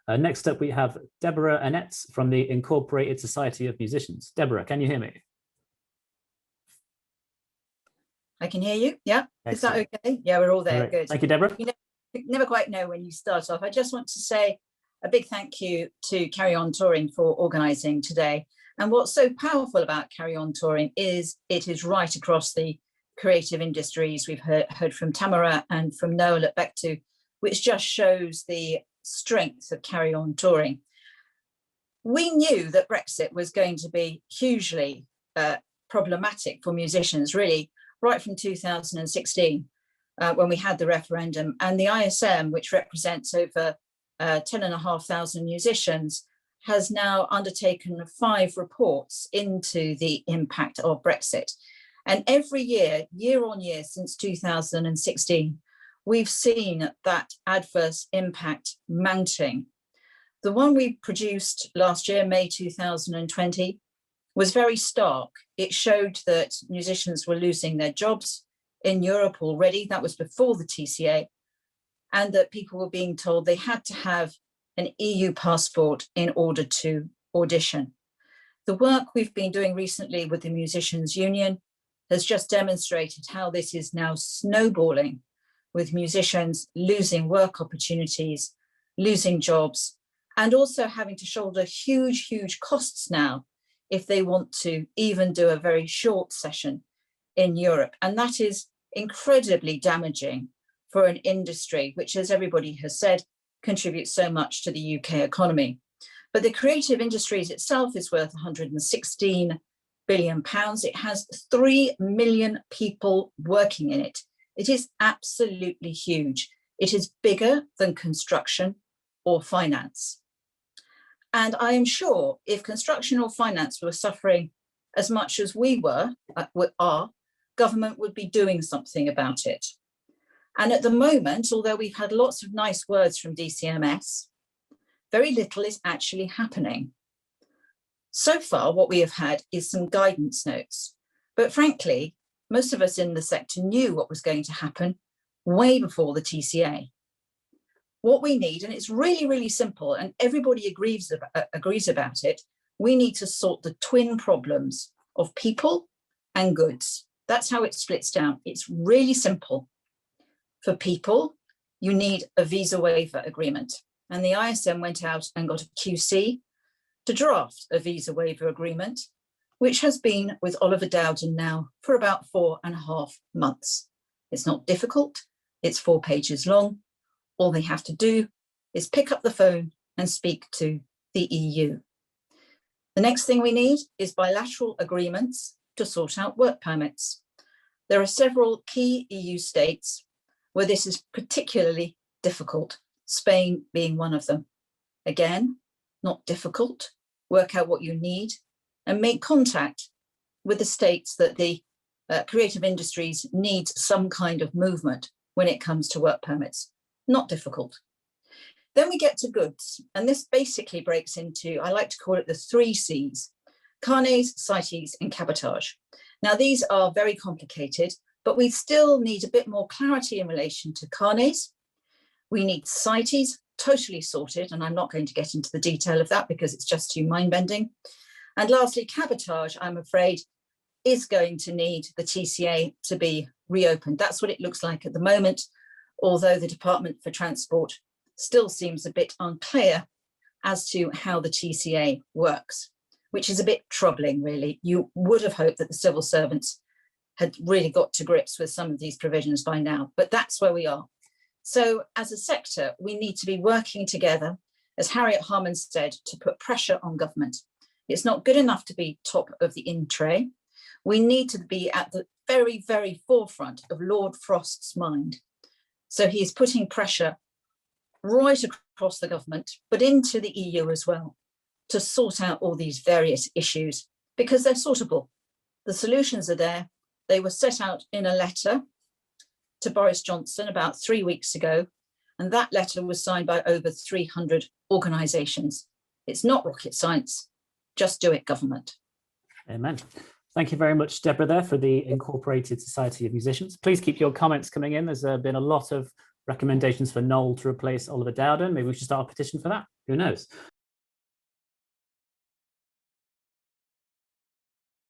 Next up, we have Deborah Annetts from the Incorporated Society of Musicians. Deborah, can you hear me? I can hear you. Yeah. Excellent. Is that okay? Yeah, we're all there. Right. Good. Thank you, Deborah. You never quite know when you start off. I just want to say a big thank you to Carry On Touring for organising today. And what's so powerful about Carry On Touring is it is right across the creative industries. We've heard from Tamara and from Noel at Bectu, which just shows the strength of Carry On Touring. We knew that Brexit was going to be hugely problematic for musicians, really, right from 2016, when we had the referendum. And the ISM, which represents over 10,500 musicians, has now undertaken 5 reports into the impact of Brexit. And every year, year on year since 2016, we've seen that adverse impact mounting. The one we produced last year, May 2020, was very stark. It showed that musicians were losing their jobs in Europe already. That was before the TCA, and that people were being told they had to have an EU passport in order to audition. The work we've been doing recently with the Musicians Union has just demonstrated how this is now snowballing, with musicians losing work opportunities, losing jobs, and also having to shoulder huge, huge costs now if they want to even do a very short session in Europe. And that is incredibly damaging for an industry which, as everybody has said, contributes so much to the UK economy. But the creative industries itself is worth £116 billion. It has 3 million people working in it. It is absolutely huge. It is bigger than construction or finance. And I am sure if construction or finance were suffering as much as we are, government would be doing something about it. And at the moment, although we've had lots of nice words from DCMS, very little is actually happening. So far, what we have had is some guidance notes. But frankly, most of us in the sector knew what was going to happen way before the TCA. What we need, and it's really, really simple, and everybody agrees about it, we need to sort the twin problems of people and goods. That's how it splits down. It's really simple. For people, you need a visa waiver agreement. And the ISM went out and got a QC to draft a visa waiver agreement, which has been with Oliver Dowden now for about 4.5 months. It's not difficult. It's 4 pages long. All they have to do is pick up the phone and speak to the EU. The next thing we need is bilateral agreements to sort out work permits. There are several key EU states where this is particularly difficult, Spain being one of them. Again, not difficult. Work out what you need and make contact with the states that the creative industries need some kind of movement when it comes to work permits. Not difficult. Then we get to goods, and this basically breaks into, I like to call it the 3 C's: carnets, CITES, and cabotage. Now, these are very complicated, but we still need a bit more clarity in relation to carnets. We need CITES totally sorted, and I'm not going to get into the detail of that because it's just too mind-bending. And lastly, cabotage, I'm afraid, is going to need the TCA to be reopened. That's what it looks like at the moment, although the Department for Transport still seems a bit unclear as to how the TCA works, which is a bit troubling, really. You would have hoped that the civil servants had really got to grips with some of these provisions by now, but that's where we are. So as a sector, we need to be working together, as Harriet Harman said, to put pressure on government. It's not good enough to be top of the in-tray. We need to be at the very, very forefront of Lord Frost's mind. So he is putting pressure right across the government, but into the EU as well, to sort out all these various issues, because they're sortable. The solutions are there. They were set out in a letter to Boris Johnson about 3 weeks ago, and that letter was signed by over 300 organisations. It's not rocket science. Just do it, government. Amen. Thank you very much, Deborah, there for the Incorporated Society of Musicians. Please keep your comments coming in. There's been a lot of recommendations for Noel to replace Oliver Dowden. Maybe we should start a petition for that. Who knows?